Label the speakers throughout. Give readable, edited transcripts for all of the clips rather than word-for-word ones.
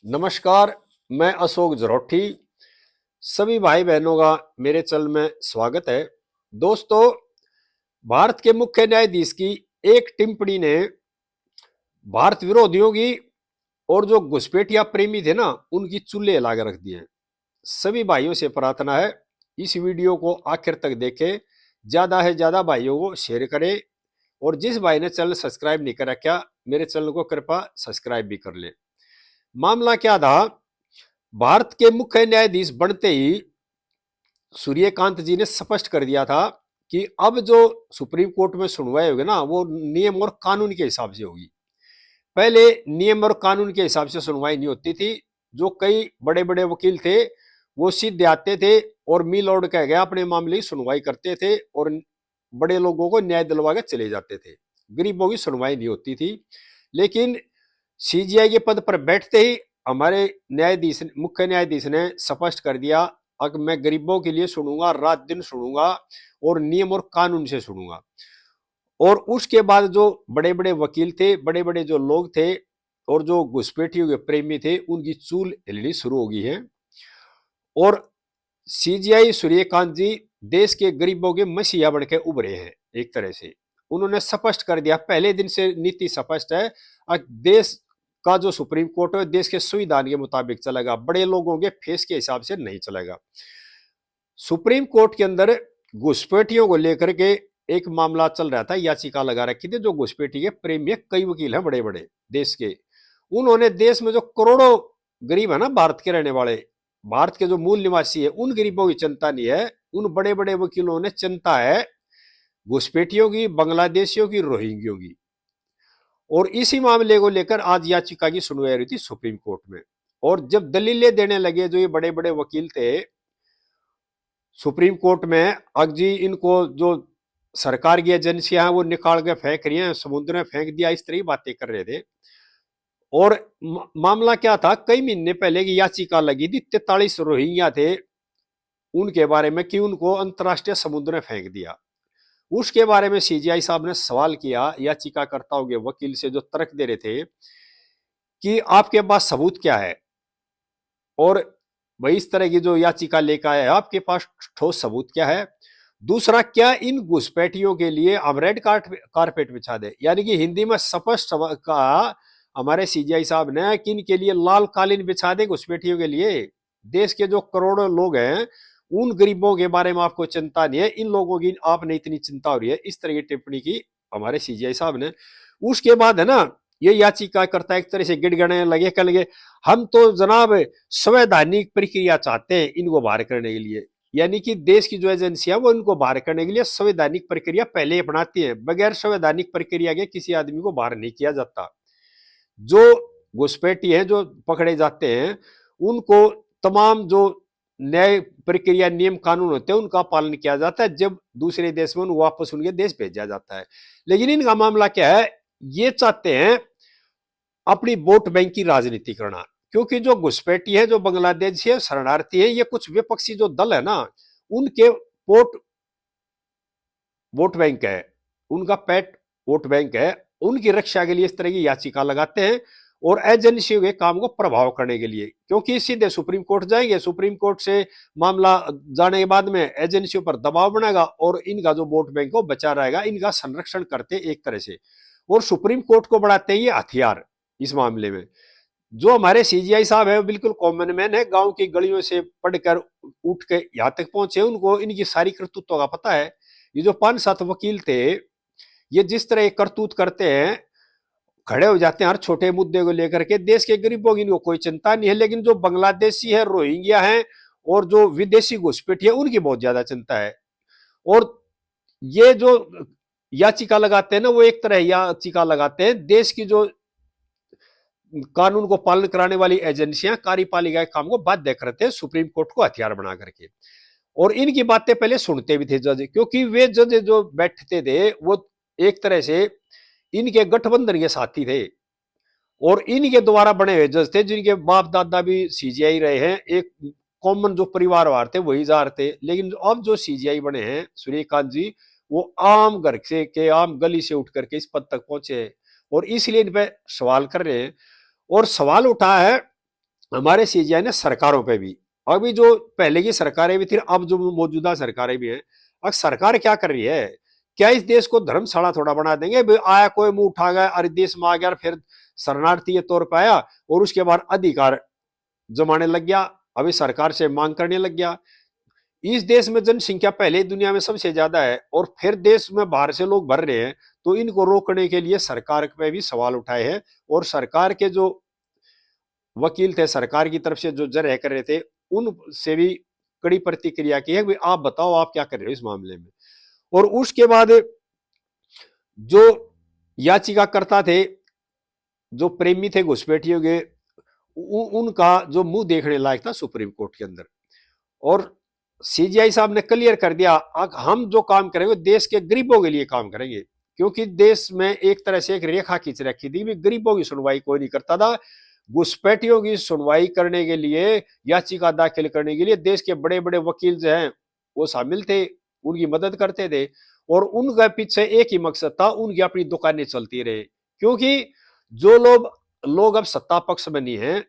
Speaker 1: नमस्कार। मैं अशोक जरोठी। सभी भाई बहनों का मेरे चैनल में स्वागत है। दोस्तों, भारत के मुख्य न्यायाधीश की एक टिप्पणी ने भारत विरोधियों की और जो घुसपैठिया प्रेमी थे ना, उनकी चूल्हे हिला के रख दिए। सभी भाइयों से प्रार्थना है, इस वीडियो को आखिर तक देखें, ज्यादा से ज्यादा भाइयों को शेयर करें। और जिस भाई ने चैनल सब्सक्राइब नहीं कर रखा, मेरे चैनल को कृपया सब्सक्राइब भी कर ले। मामला क्या था? भारत के मुख्य न्यायाधीश बनते ही सूर्यकांत जी ने स्पष्ट कर दिया था कि अब जो सुप्रीम कोर्ट में सुनवाई होगी ना, वो नियम और कानून के हिसाब से होगी। पहले नियम और कानून के हिसाब से सुनवाई नहीं होती थी। जो कई बड़े बड़े वकील थे, वो सीधे आते थे और मिल ऑर्डर कह गया अपने मामले की सुनवाई करते थे और बड़े लोगों को न्याय दिलवा के चले जाते थे। गरीबों की सुनवाई नहीं होती थी। लेकिन सीजीआई के पद पर बैठते ही हमारे न्यायाधीश, मुख्य न्यायाधीश ने स्पष्ट कर दिया, अब मैं गरीबों के लिए सुनूंगा, रात दिन सुनूंगा और नियम और कानून से सुनूंगा। और उसके बाद जो बड़े बड़े वकील थे, बड़े बड़े जो लोग थे और जो घुसपैठियों के प्रेमी थे, उनकी चूल हिलनी शुरू हो गई है। और सीजीआई सूर्यकांत जी देश के गरीबों के मसीहा बन के उभरे हैं। एक तरह से उन्होंने स्पष्ट कर दिया, पहले दिन से नीति स्पष्ट है। देश का जो सुप्रीम कोर्ट है, देश के संविधान के मुताबिक चलेगा, बड़े लोगों के फेस के हिसाब से नहीं चलेगा। सुप्रीम कोर्ट के अंदर घुसपैठियों को लेकर के एक मामला चल रहा था, याचिका लगा रखी थी। जो घुसपैठी के प्रेमी, कई वकील हैं बड़े बड़े देश के, उन्होंने देश में जो करोड़ों गरीब है ना, भारत के रहने वाले, भारत के जो मूल निवासी है, उन गरीबों की चिंता नहीं है। उन बड़े बड़े वकीलों ने चिंता है घुसपैठियों की, बांग्लादेशियों की, रोहिंग्यों की। और इसी मामले को लेकर आज याचिका की सुनवाई रही थी सुप्रीम कोर्ट में। और जब दलीलें देने लगे जो ये बड़े बड़े वकील थे सुप्रीम कोर्ट में, अब जी इनको जो सरकार की एजेंसियां हैं वो निकाल के फेंक रही हैं, समुद्र में फेंक दिया, इस तरह की बातें कर रहे थे। और मामला क्या था, कई महीने पहले की याचिका लगी थी, 43 रोहिंग्या थे उनके बारे में कि उनको अंतर्राष्ट्रीय समुद्र में फेंक दिया। उसके बारे में सीजीआई साहब ने सवाल किया याचिकाकर्ताओं के वकील से, जो तर्क दे रहे थे कि आपके पास सबूत क्या है। और भाई इस तरह की जो याचिका लेकर आया है, आपके पास ठोस सबूत क्या है। दूसरा, क्या इन घुसपैठियों के लिए हम रेड कारपेट बिछा दे, यानी कि हिंदी में स्पष्ट कहा हमारे सीजीआई साहब ने कि इनके लिए लाल कालीन बिछा दे घुसपैठियों के लिए। देश के जो करोड़ों लोग हैं, उन गरीबों के बारे में आपको चिंता नहीं है, इन लोगों की आपने इतनी चिंता हो रही है। इस तरह की टिप्पणी की हमारे सीजीआई साहब ने। उसके बाद है ना, ये याचिकाकर्ता एक तरह से गिड़गिड़ाने लगे, कह लगे हम तो जनाब संवैधानिक प्रक्रिया चाहते हैं इनको बाहर करने के लिए। यानी कि देश की जो एजेंसियां वो इनको बाहर करने के लिए संवैधानिक प्रक्रिया पहले अपनाती है। बगैर संवैधानिक प्रक्रिया के किसी आदमी को बाहर नहीं किया जाता। जो घुसपैठी है जो पकड़े जाते हैं, उनको तमाम जो न्याय प्रक्रिया, नियम कानून होते हैं, उनका पालन किया जाता है। जब दूसरे देश में उनको वापस उनके देश भेजा जाता है। लेकिन इनका मामला क्या है, ये चाहते हैं अपनी वोट बैंक की राजनीति करना। क्योंकि जो घुसपैठी है, जो बांग्लादेशी है, शरणार्थी है, ये कुछ विपक्षी जो दल है ना, उनके वोट वोट बैंक है, उनका पेट वोट बैंक है। उनकी रक्षा के लिए इस तरह की याचिका लगाते हैं और एजेंसियों के काम को प्रभाव करने के लिए। क्योंकि सीधे सुप्रीम कोर्ट जाएंगे, सुप्रीम कोर्ट से मामला जाने के बाद में एजेंसियों पर दबाव बनेगा और इनका जो वोट बैंक को बचा रहेगा, इनका संरक्षण करते एक तरह से। और सुप्रीम कोर्ट को बढ़ाते ही हथियार इस मामले में। जो हमारे सीजीआई साहब है, बिल्कुल कॉमन मैन है, गांव की गलियों से पढ़कर उठ के यहां तक पहुंचे, उनको इनकी सारी करतूतों का पता है। ये जो 5-7 वकील थे, ये जिस तरह करतूत करते हैं, खड़े हो जाते हैं हर छोटे मुद्दे को लेकर के। देश के गरीबों की इनको कोई चिंता नहीं है, लेकिन जो बांग्लादेशी है, रोहिंग्या है और जो विदेशी घुसपैठी है, उनकी बहुत ज्यादा चिंता है। और ये जो याचिका लगाते हैं ना, वो एक तरह याचिका लगाते हैं देश की जो कानून को पालन कराने वाली एजेंसियां, कार्यपालिका के काम को बाध्य करते हैं सुप्रीम कोर्ट को हथियार बना करके। और इनकी बातें पहले सुनते भी थे जज, क्योंकि वे जज जो बैठते थे वो एक तरह से इनके गठबंधन के साथी थे और इनके द्वारा बने हुए जज थे, जिनके बाप दादा भी सीजीआई रहे हैं। एक कॉमन जो परिवारवार थे वही जार थे। लेकिन अब जो सीजीआई बने हैं सूर्यकांत जी, वो आम घर से के आम गली से उठ करके इस पद तक पहुंचे हैं और इसलिए इन पे सवाल कर रहे हैं। और सवाल उठा है हमारे सीजीआई ने सरकारों पे भी, अभी जो पहले की सरकारें भी थी, अब जो मौजूदा सरकारें भी हैं, अब सरकार क्या कर रही है? क्या इस देश को धर्मशाला थोड़ा बना देंगे? आया कोई मुंह उठा गया, अरे देश में आ गया, फिर शरणार्थी के तौर पर आया और उसके बाद अधिकार जमाने लग गया, अभी सरकार से मांग करने लग गया। इस देश में जनसंख्या पहले दुनिया में सबसे ज्यादा है और फिर देश में बाहर से लोग भर रहे हैं, तो इनको रोकने के लिए सरकार पे भी सवाल उठाए हैं। और सरकार के जो वकील थे, सरकार की तरफ से जो जज कर रहे थे, उनसे भी कड़ी प्रतिक्रिया की है कि आप बताओ आप क्या कर रहे हो इस मामले में। और उसके बाद जो याचिकाकर्ता थे, जो प्रेमी थे घुसपैठियों के, उनका जो मुंह देखने लायक था सुप्रीम कोर्ट के अंदर। और सीजीआई साहब ने क्लियर कर दिया, हम जो काम करेंगे देश के गरीबों के लिए काम करेंगे, क्योंकि देश में एक तरह से एक रेखा खींच रखी थी, गरीबों की सुनवाई कोई नहीं करता था। घुसपैठियों की सुनवाई करने के लिए, याचिका दाखिल करने के लिए देश के बड़े बड़े वकील जो हैं वो शामिल थे, उनकी मदद करते थे। और उनके पीछे एक ही मकसद था, उनकी अपनी दुकानें चलती रहे। क्योंकि जो लोग अब सत्ता पक्ष में नहीं है,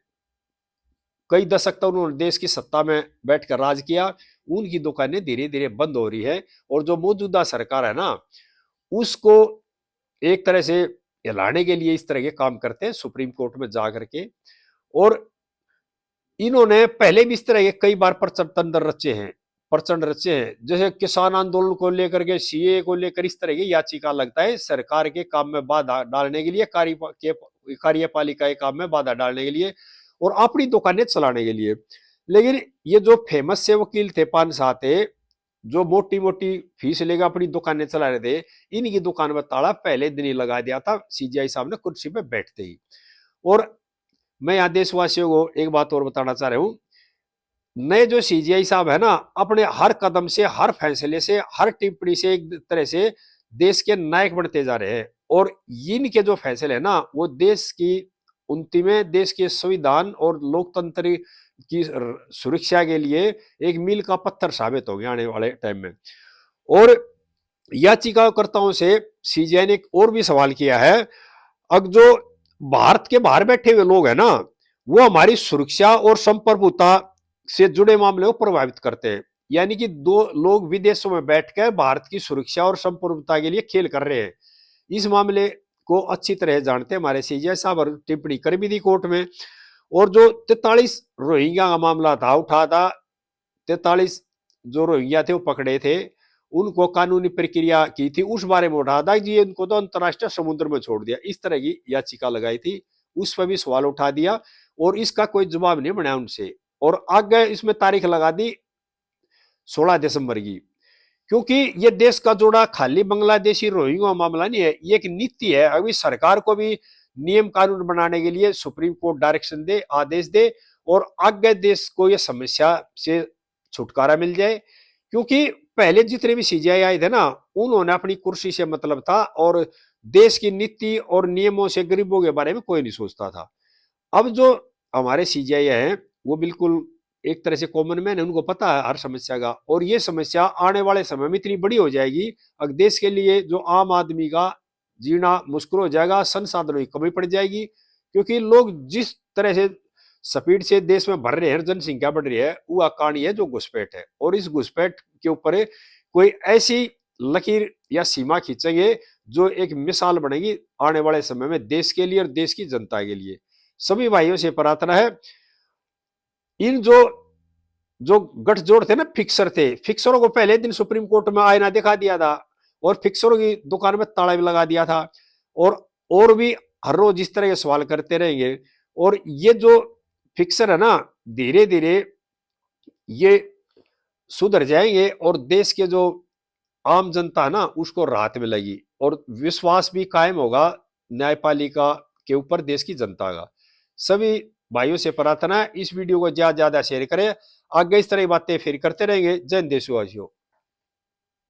Speaker 1: कई दशक तक उन्होंने देश की सत्ता में बैठकर राज किया, उनकी दुकानें धीरे धीरे बंद हो रही है। और जो मौजूदा सरकार है ना, उसको एक तरह से हिलाने के लिए इस तरह के काम करते हैं सुप्रीम कोर्ट में जा करके। और इन्होंने पहले भी इस तरह के कई बार प्रचंड रचे हैं, जैसे किसान आंदोलन को लेकर के, सीए को लेकर इस तरह की याचिका लगता है सरकार के काम में बाधा डालने के लिए, कार्यपालिका के काम में बाधा डालने के लिए और अपनी दुकानें चलाने के लिए। लेकिन ये जो फेमस से वकील थे, 5-7 थे, जो मोटी मोटी फीस लेकर अपनी दुकानें चला रहे थे, इनकी दुकान में ताला पहले दिन ही लगा दिया था सीजीआई साहब ने कुर्सी पे बैठते ही। और मैं यहाँ देशवासियों को एक बात और बताना चाह रहा हूं, नए जो सीजीआई साहब है ना, अपने हर कदम से, हर फैसले से, हर टिप्पणी से एक तरह से देश के नायक बनते जा रहे हैं। और इनके जो फैसले है ना, वो देश की उन्नति, देश के संविधान और लोकतंत्र की सुरक्षा के लिए एक मील का पत्थर साबित होंगे आने वाले टाइम में। और याचिकाकर्ताओं से सीजीआई ने एक और भी सवाल किया है, अब जो भारत के बाहर बैठे हुए लोग हैं ना, वो हमारी सुरक्षा और संप्रभुता से जुड़े मामले को प्रभावित करते हैं। यानी कि दो लोग विदेशों में बैठकर भारत की सुरक्षा और संप्रभुता के लिए खेल कर रहे हैं। इस मामले को अच्छी तरह जानते हैं हमारे सीजीआई साहब, और टिप्पणी कर भी दी कोर्ट में। और जो 43 रोहिंग्या का मामला था, उठा था, 43 जो रोहिंग्या थे वो पकड़े थे, उनको कानूनी प्रक्रिया की थी, उस बारे में उठा था जी इनको तो अंतरराष्ट्रीय समुद्र में छोड़ दिया, इस तरह की याचिका लगाई थी, उस पर भी सवाल उठा दिया और इसका कोई जवाब नहीं बनाया उनसे। और आगे इसमें तारीख लगा दी 16 दिसंबर की, क्योंकि ये देश का जोड़ा खाली बांग्लादेशी रोहिंग्या मामला नहीं है, ये एक नीति है। अभी सरकार को भी नियम कानून बनाने के लिए सुप्रीम कोर्ट डायरेक्शन दे, आदेश दे, और आगे देश को ये समस्या से छुटकारा मिल जाए। क्योंकि पहले जितने भी सीजीआई आए थे ना, उन्होंने अपनी कुर्सी से मतलब था और देश की नीति और नियमों से गरीबों के बारे में कोई नहीं सोचता था। अब जो हमारे सीजीआई हैं, वो बिल्कुल एक तरह से कॉमन मैन है, उनको पता है हर समस्या का, और ये समस्या आने वाले समय में इतनी बड़ी हो जाएगी, अगर देश के लिए जो आम आदमी का जीना मुश्किल हो जाएगा, संसाधनों की कमी पड़ जाएगी। क्योंकि लोग जिस तरह से स्पीड से देश में भर रहे हैं, जनसंख्या बढ़ रही है, वो कहानी है जो घुसपैठ है। और इस घुसपैठ के ऊपर कोई ऐसी लकीर या सीमा खींचेंगे जो एक मिसाल बनेगी आने वाले समय में देश के लिए और देश की जनता के लिए। सभी भाइयों से प्रार्थना है, इन जो जो गठजोड़ थे ना, फिक्सर थे, फिक्सरों को पहले दिन सुप्रीम कोर्ट में आईना दिखा दिया था और फिक्सरों की दुकान में ताला भी लगा दिया था। और भी हर रोज इस तरह के सवाल करते रहेंगे। और ये जो फिक्सर है ना, धीरे धीरे ये सुधर जाएंगे और देश के जो आम जनता है ना, उसको राहत मिलेगी और विश्वास भी कायम होगा न्यायपालिका के ऊपर देश की जनता का। सभी भाइयों से प्रार्थना है, इस वीडियो को ज्यादा ज्यादा शेयर करें, आगे इस तरह की बातें फिर करते रहेंगे। जय हिंद देशवासियों।